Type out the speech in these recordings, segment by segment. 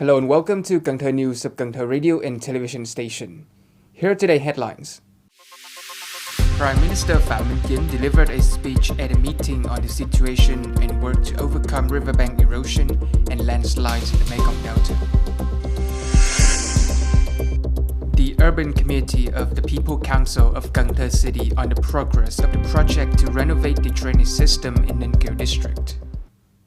Hello and welcome to Cần Thơ News of Cần Thơ Radio and Television Station. Here are today's headlines. Prime Minister Phạm Minh Chính delivered a speech at a meeting on the situation and work to overcome riverbank erosion and landslides in the Mekong Delta. The Urban Committee of the People Council of Cần Thơ City on the progress of the project to renovate the drainage system in Ninh Kiều district.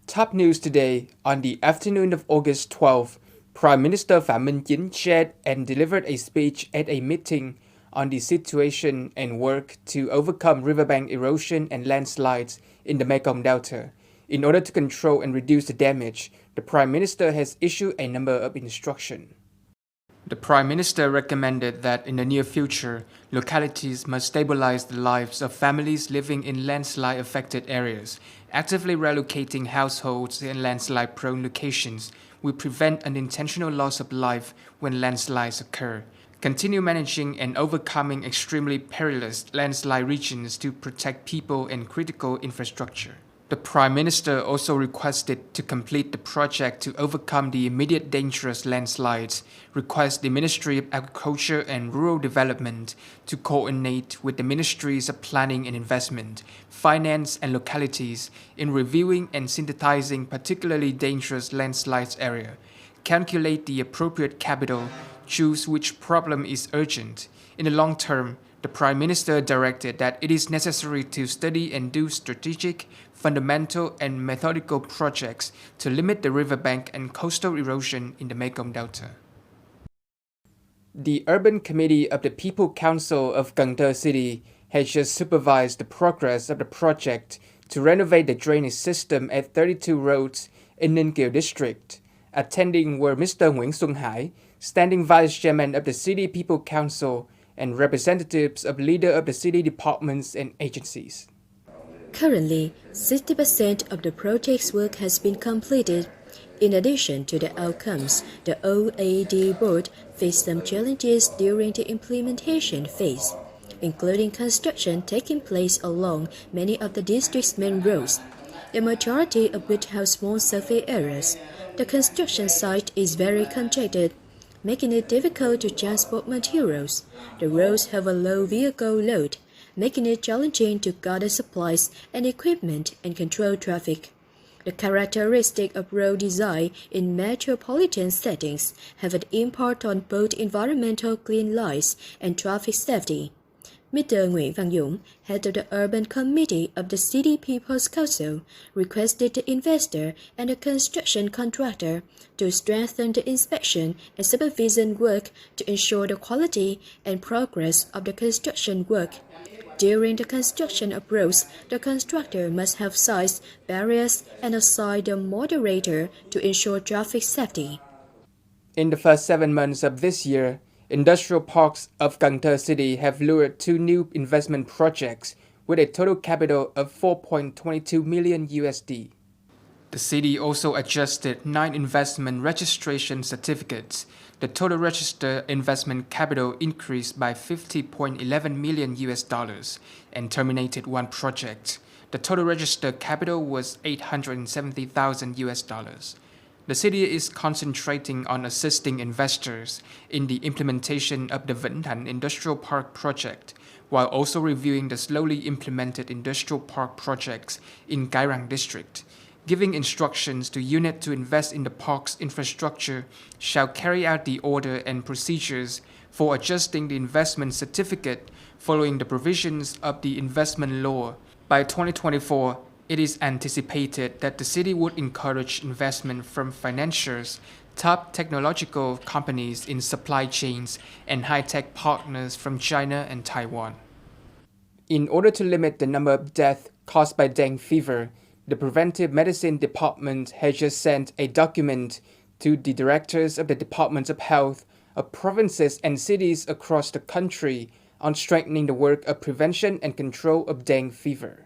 Top news today. On the afternoon of August 12, Prime Minister Phạm Minh Chính shared and delivered a speech at a meeting on the situation and work to overcome riverbank erosion and landslides in the Mekong Delta. In order to control and reduce the damage, the Prime Minister has issued a number of instructions. The Prime Minister recommended that in the near future, localities must stabilize the lives of families living in landslide-affected areas. Actively relocating households in landslide-prone locations will prevent unintentional loss of life when landslides occur. Continue managing and overcoming extremely perilous landslide regions to protect people and critical infrastructure. The Prime Minister also requested to complete the project to overcome the immediate dangerous landslides, request the Ministry of Agriculture and Rural Development to coordinate with the Ministries of Planning and Investment, Finance and Localities in reviewing and synthesizing particularly dangerous landslides area, calculate the appropriate capital, choose which problem is urgent. In the long term, the Prime Minister directed that it is necessary to study and do strategic, fundamental and methodical projects to limit the riverbank and coastal erosion in the Mekong Delta. The Urban Committee of the People Council of Cần Thơ City has just supervised the progress of the project to renovate the drainage system at 32 roads in Ninh Kiều district. Attending were Mr. Nguyễn Xuân Hải, Standing Vice Chairman of the City People Council, and representatives of leaders of the city departments and agencies. Currently, 60% of the project's work has been completed. In addition to the outcomes, the OAD board faced some challenges during the implementation phase, including construction taking place along many of the district's main roads, the majority of which have small surface areas. The construction site is very congested, making it difficult to transport materials. The roads have a low vehicle load, making it challenging to gather supplies and equipment and control traffic. The characteristic of road design in metropolitan settings have an impact on both environmental cleanliness and traffic safety. Mr. Nguyễn Văn Dũng, head of the Urban Committee of the City People's Council, requested the investor and the construction contractor to strengthen the inspection and supervision work to ensure the quality and progress of the construction work. During the construction of roads, the constructor must have sized barriers and assigned a moderator to ensure traffic safety. In the first 7 months of this year, industrial parks of Cần Thơ City have lured 2 new investment projects with a total capital of 4.22 million USD. The city also adjusted 9 investment registration certificates. The total registered investment capital increased by 50.11 million US dollars and terminated 1 project. The total registered capital was 870,000 US dollars. The city is concentrating on assisting investors in the implementation of the Thành Industrial Park project, while also reviewing the slowly implemented industrial park projects in Cái Răng district. Giving instructions to unit to invest in the park's infrastructure shall carry out the order and procedures for adjusting the investment certificate following the provisions of the investment law. By 2024, it is anticipated that the city would encourage investment from financiers, top technological companies in supply chains, and high-tech partners from China and Taiwan. In order to limit the number of deaths caused by dengue fever, the Preventive Medicine Department has just sent a document to the directors of the Departments of Health of provinces and cities across the country on strengthening the work of prevention and control of dengue fever.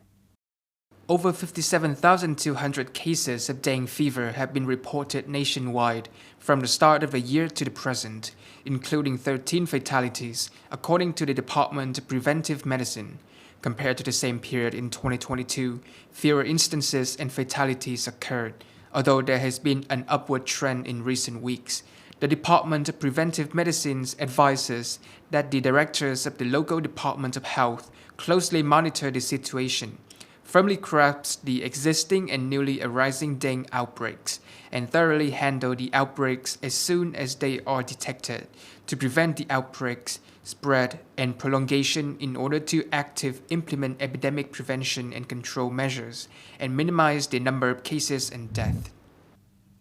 Over 57,200 cases of dengue fever have been reported nationwide from the start of the year to the present, including 13 fatalities, according to the Department of Preventive Medicine. Compared to the same period in 2022, fewer instances and fatalities occurred. although there has been an upward trend in recent weeks. The Department of Preventive Medicines advises that the directors of the local Department of Health closely monitor the situation, firmly grasp the existing and newly arising dengue outbreaks, and thoroughly handle the outbreaks as soon as they are detected to prevent the outbreaks, spread, and prolongation in order to actively implement epidemic prevention and control measures and minimize the number of cases and deaths.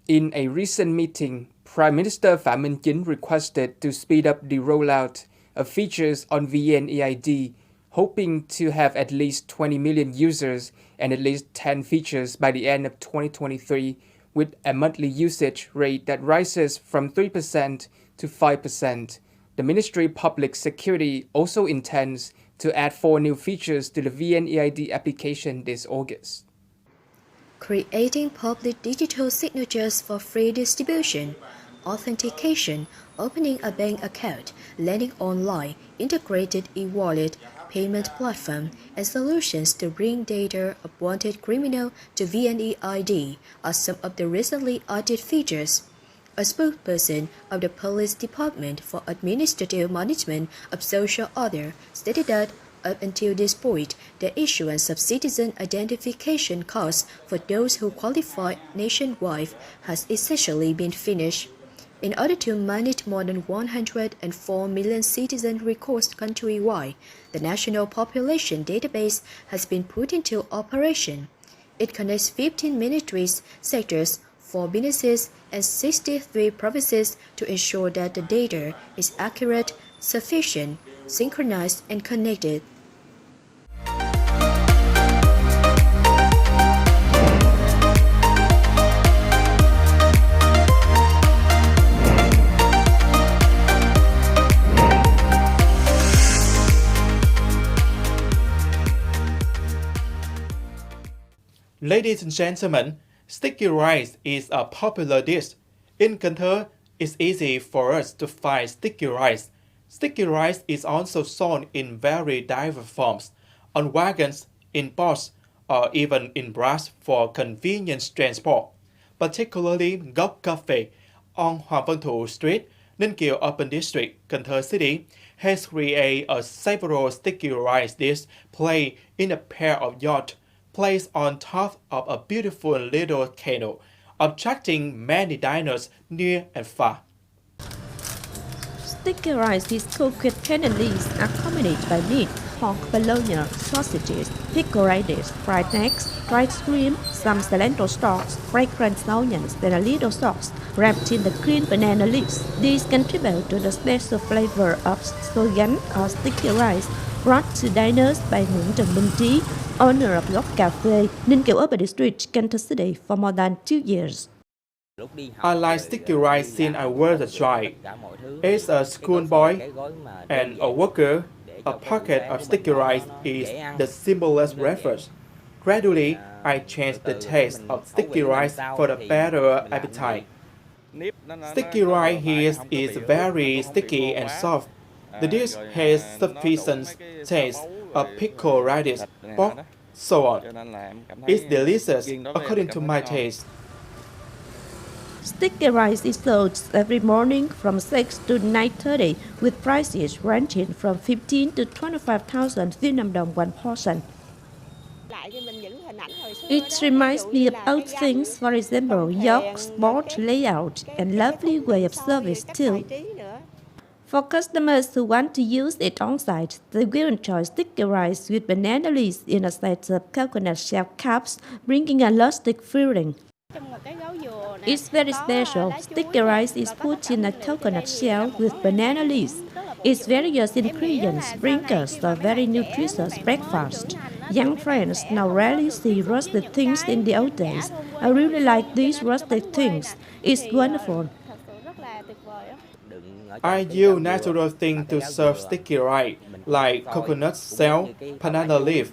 In a recent meeting, Prime Minister Phạm Minh Chính requested to speed up the rollout of features on VNeID, hoping to have at least 20 million users and at least 10 features by the end of 2023, with a monthly usage rate that rises from 3% to 5%. The Ministry of Public Security also intends to add 4 new features to the VNeID application this August. Creating public digital signatures for free distribution, authentication, opening a bank account, lending online, integrated e-wallet, payment platform, and solutions to bring data of wanted criminal to VNeID are some of the recently added features. A spokesperson of the Police Department for Administrative Management of Social Order stated that up until this point, the issuance of citizen identification cards for those who qualify nationwide has essentially been finished. In order to manage more than 104 million citizen records countrywide, the National Population Database has been put into operation. It connects 15 ministries, sectors, 4 businesses, and 63 provinces to ensure that the data is accurate, sufficient, synchronized, and connected. Ladies and gentlemen, sticky rice is a popular dish. In Cần Thơ, it's easy for us to find sticky rice. Sticky rice is also sold in very diverse forms, on wagons, in boats, or even in bags for convenience transport. Particularly Góc Cafe on Hoàng Văn Thụ Street, Ninh Kiều Urban District, Cần Thơ City, has created a several sticky rice dishes placed in a pair of yachts placed on top of a beautiful little canoe, attracting many diners near and far. Sticky rice is cooked with canned leaves accompanied by meat, pork, bologna, sausages, pickled radish, fried eggs, dried shrimp, some cilantro stalks, fragrant onions, and a little sauce wrapped in the green banana leaves. These contribute to the special flavor of soyan or sticky rice brought to diners by Những, Minh, owner of Góc Cafe, Ninh Kiều Urban District, Cần Thơ City for more than 2 years. I like sticky rice since I was a child. As a schoolboy and a worker, a packet of sticky rice is the simplest breakfast. Gradually, I changed the taste of sticky rice for the better appetite. Sticky rice here is very sticky and soft. The dish has sufficient taste of pickled radish, pork, so on. It's delicious according to my taste. Sticky rice is sold every morning from 6 to 9:30 with prices ranging from 15 to 25,000 Việt Nam đồng one portion. It reminds me of old things, for example, yachts, boat layout, and lovely way of service too. For customers who want to use it on site, they will enjoy sticky rice with banana leaves in a set of coconut shell cups, bringing a rustic feeling. It's very special. Sticky rice is put in a coconut shell with banana leaves. Its various ingredients bring us a very nutritious breakfast. Young friends now rarely see roasted things in the old days. I really like these roasted things. It's wonderful. I use natural things to serve sticky rice, like coconut shell, banana leaf.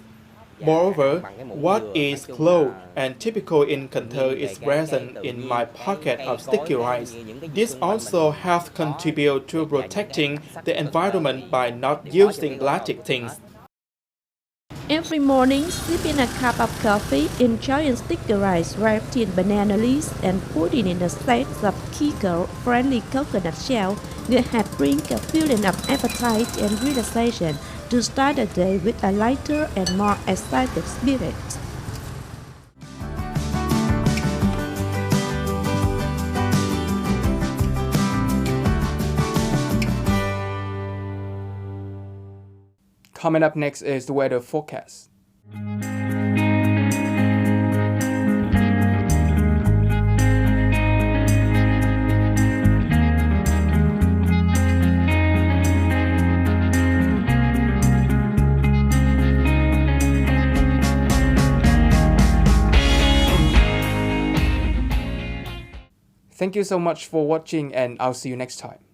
Moreover, what is close and typical in Cần Thơ is present in my pocket of sticky rice. This also helps contribute to protecting the environment by not using plastic things. Every morning, sipping a cup of coffee, enjoying sticky rice wrapped in banana leaves and putting in a set of keto-friendly coconut shell, will have bring a feeling of appetite and relaxation to start the day with a lighter and more excited spirit. Coming up next is the weather forecast. Thank you so much for watching, and I'll see you next time.